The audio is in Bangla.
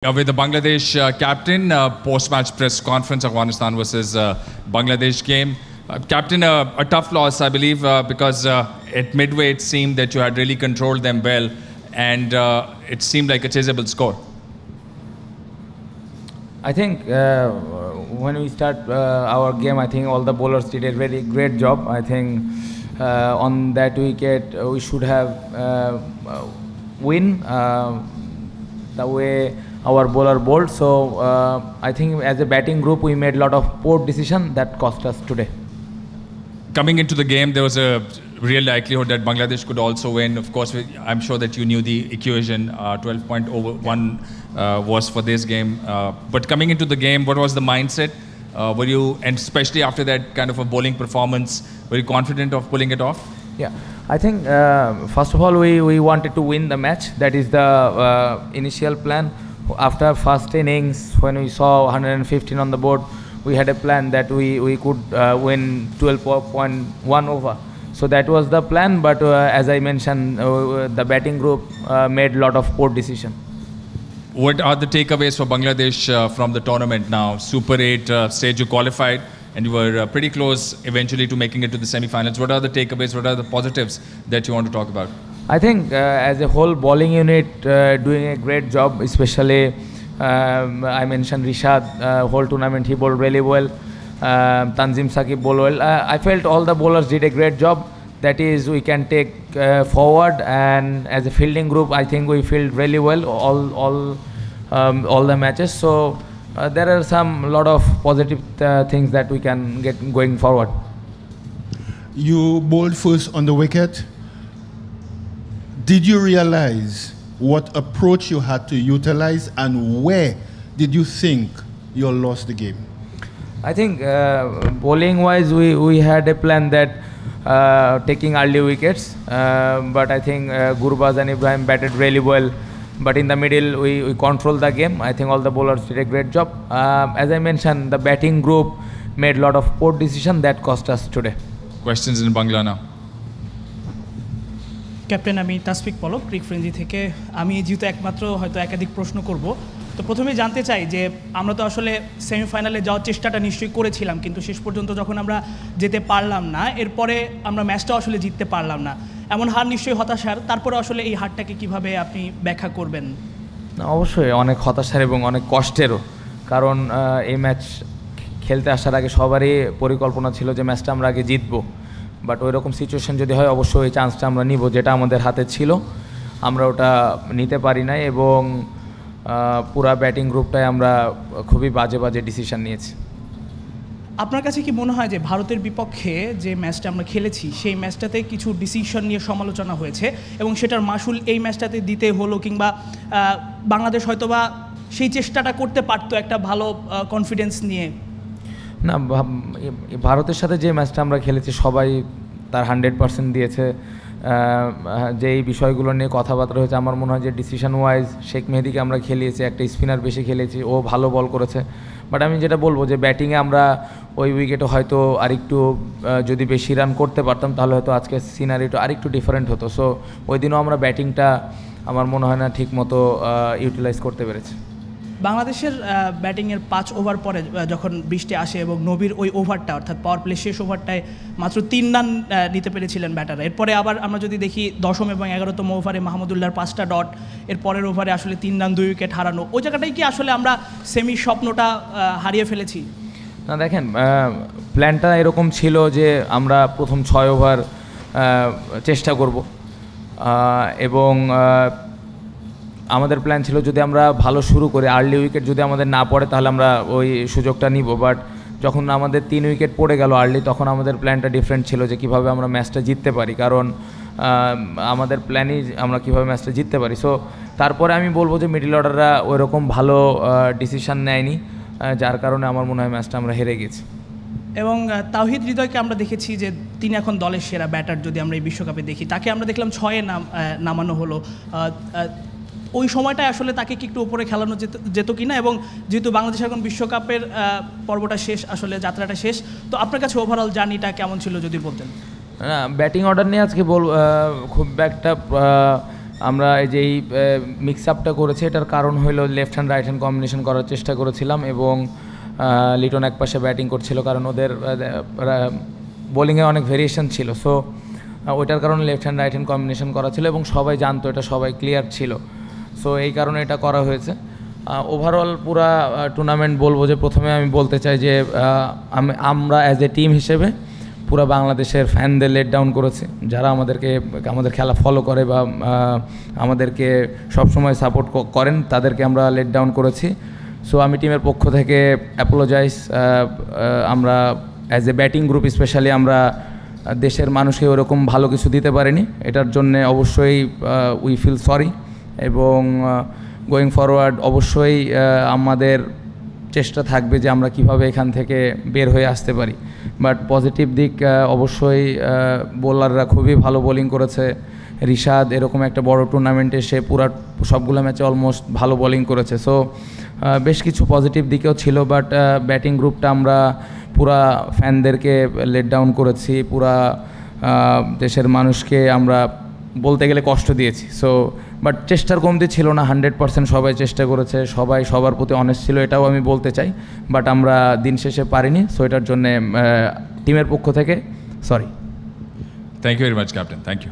With the Bangladesh captain, post-match press conference, Afghanistan versus Bangladesh game. Captain, a tough loss, I believe, because at midway it seemed that you had really controlled them well, and it seemed like a chaseable score. I think when we start our game, I think all the bowlers did a very great job. I think on that wicket we should have win the way our bowler bowled. So I think as a batting group we made a lot of poor decisions that cost us today. Coming into the game, there was a real likelihood that Bangladesh could also win. Of course, I'm sure that you knew the equation. 12.01 was for this game. But coming into the game, what was the mindset? Were you, and especially after that kind of a bowling performance, were you confident of pulling it off? Yeah, I think first of all we wanted to win the match. That is the initial plan. After first innings, when we saw 115 on the board, we had a plan that we could win 12.1 over. So that was the plan, but as I mentioned, the batting group made a lot of poor decisions. What are the takeaways for Bangladesh from the tournament now? Super 8 stage you qualified, and you were pretty close eventually to making it to the semi-finals. What are the takeaways? What are the positives that you want to talk about? I think as a whole bowling unit doing a great job, especially I mentioned Rishad, whole tournament he bowled really well. Tanzim Saqib bowled well. I felt all the bowlers did a great job. That is, we can take forward, and as a fielding group, I think we fielded really well all the matches. So there are a lot of positive things that we can get going forward. You bowled first on the wicket. Did you realize what approach you had to utilize, and where did you think you lost the game? I think bowling wise we had a plan that taking early wickets, but I think Gurbaz and Ibrahim batted really well, but in the middle we controlled the game. I think all the bowlers did a great job. As I mentioned, the batting group made a lot of poor decisions that cost us today. Questions in Bangla now. Captain আমি তাসফিক পলক ক্রিক ফ্রেঞ্জি থেকে আমি যেহেতু একমাত্র হয়তো একাধিক প্রশ্ন করব তো প্রথমেই জানতে চাই যে আমরা তো আসলে সেমিফাইনালে যাওয়ার চেষ্টাটা নিশ্চয়ই করেছিলাম কিন্তু শেষ পর্যন্ত যখন আমরা যেতে পারলাম না এরপরে আমরা ম্যাচটাও আসলে জিততে পারলাম না এমন হার নিশ্চয়ই হতাশার তারপরে আসলে এই হারটাকে কিভাবে আপনি ব্যাখ্যা করবেন অবশ্যই অনেক হতাশার এবং অনেক কষ্টেরও কারণ এই ম্যাচ খেলতে আসার আগে সবারই পরিকল্পনা ছিল যে ম্যাচটা আমরা আগে জিতবো বাট ওই রকম সিচুয়েশন যদি হয় অবশ্যই এই চান্সটা আমরা নিব যেটা আমাদের হাতে ছিল আমরা ওটা নিতে পারি নাই এবং পুরা ব্যাটিং গ্রুপটাই আমরা খুবই বাজে বাজে ডিসিশন নিয়েছি আপনার কাছে কি মনে হয় যে ভারতের বিপক্ষে যে ম্যাচটা আমরা খেলেছি সেই ম্যাচটাতে কিছু ডিসিশন নিয়ে সমালোচনা হয়েছে এবং সেটার মাসুল এই ম্যাচটাতে দিতে হলো কিংবা বাংলাদেশ হয়তোবা সেই চেষ্টাটা করতে পারতো একটা ভালো কনফিডেন্স নিয়ে না ভারতের সাথে যে ম্যাচটা আমরা খেলেছি সবাই তার 100% দিয়েছে যে এই বিষয়গুলো নিয়ে কথাবার্তা হয়েছে আমার মনে হয় যে ডিসিশন ওয়াইজ শেখ মেহেদিকে আমরা খেলিয়েছি একটা স্পিনার বেশি খেলেছি ও ভালো বল করেছে বাট আমি যেটা বলবো যে ব্যাটিংয়ে আমরা ওই উইকেটে হয়তো আরেকটু যদি বেশি রান করতে পারতাম তাহলে হয়তো আজকে সিনারিটা আরেকটু ডিফারেন্ট হতো সো ওই দিনও আমরা ব্যাটিংটা আমার মনে হয় না ঠিক মতো ইউটিলাইজ করতে পেরেছি বাংলাদেশের ব্যাটিংয়ের 5 ওভার পরে যখন বৃষ্টি আসে এবং নবীর ওই ওভারটা অর্থাৎ পাওয়ার প্লে শেষ ওভারটায় মাত্র 3 রান নিতে পেরেছিলেন ব্যাটাররা এরপরে আবার আমরা যদি দেখি 10ম এবং 11তম ওভারে মাহমুদুল্লাহর 5টা ডট এর পরের ওভারে আসলে 3 রান 2 উইকেট হারানো ওই জায়গাটাই কি আসলে আমরা সেমি স্বপ্নটা হারিয়ে ফেলেছি না দেখেন প্ল্যানটা এরকম ছিল যে আমরা প্রথম 6 ওভার চেষ্টা করব এবং আমাদের প্ল্যান ছিল যদি আমরা ভালো শুরু করি আর্লি উইকেট যদি আমাদের না পড়ে তাহলে আমরা ওই সুযোগটা নিব বাট যখন আমাদের 3 উইকেট পড়ে গেল আর্লি তখন আমাদের প্ল্যানটা ডিফারেন্ট ছিল যে কীভাবে আমরা ম্যাচটা জিততে পারি কারণ আমাদের প্ল্যানই আমরা কীভাবে ম্যাচটা জিততে পারি সো তারপরে আমি বলবো যে মিডল অর্ডাররা ওইরকম ভালো ডিসিশান নেয়নি যার কারণে আমার মনে হয় ম্যাচটা আমরা হেরে গেছি এবং তাওহিদ হৃদয়কে আমরা দেখেছি যে তিনি এখন দলের সেরা ব্যাটার যদি আমরা এই বিশ্বকাপে দেখি তাকে আমরা দেখলাম 6-এ নামানো হলো ওই সময়টায় আসলে তাকে কি একটু উপরে খেলানো যেত কিনা এবং যেহেতু বাংলাদেশ এখন বিশ্বকাপের পর্বটা শেষ আসলে যাত্রাটা শেষ তো আপনার কাছে ওভারঅল জার্নিটা কেমন ছিল যদি বলতেন ব্যাটিং অর্ডার নিয়ে আজকে খুব একটা আমরা এই যে এই মিক্স আপটা করেছি এটার কারণ হলো left hand right hand combination করার চেষ্টা করেছিলাম, এবং লিটন এক পাশে ব্যাটিং করছিল কারণ ওদের বোলিংয়ে অনেক ভেরিয়েশন ছিল। সো ওইটার কারণে left hand right hand combination করা ছিল এবং সবাই জানতো এটা, সবাই ক্লিয়ার ছিল। সো এই কারণে এটা করা হয়েছে। ওভারঅল পুরা টুর্নামেন্ট বলবো যে প্রথমে আমি বলতে চাই যে আমরা অ্যাজ এ টিম হিসেবে পুরো বাংলাদেশের ফ্যানদের লেট ডাউন করেছে, যারা আমাদের খেলা ফলো করে বা আমাদেরকে সবসময় সাপোর্ট করেন তাদেরকে আমরা লেট ডাউন করেছি। সো আমি টিমের পক্ষ থেকে অ্যাপোলোজাইজ। আমরা as a batting group specially আমরা দেশের মানুষকে ওরকম ভালো কিছু দিতে পারিনি, এটার জন্য অবশ্যই উই ফিল সরি, এবং গোয়িং ফরওয়ার্ড অবশ্যই আমাদের চেষ্টা থাকবে যে আমরা কিভাবে এখান থেকে বের হয়ে আসতে পারি। বাট পজিটিভ দিক অবশ্যই বোলাররা খুবই ভালো বোলিং করেছে। রিশাদ এরকম একটা বড় টুর্নামেন্টে সে পুরা সবগুলো ম্যাচে অলমোস্ট ভালো বোলিং করেছে। সো বেশ কিছু পজিটিভ দিকেও ছিল, বাট ব্যাটিং গ্রুপটা আমরা পুরা ফ্যানদেরকে লেট ডাউন করেছি, পুরা দেশের মানুষকে আমরা বলতে গেলে কষ্ট দিয়েছি। সো বাট চেষ্টার কমতি ছিল না, 100% সবাই চেষ্টা করেছে, সবাই সবার প্রতি অনেস্ট ছিল, এটাও আমি বলতে চাই। বাট আমরা দিন শেষে পারিনি, সো এটার জন্যে টিমের পক্ষ থেকে sorry. Thank you very much captain, thank you.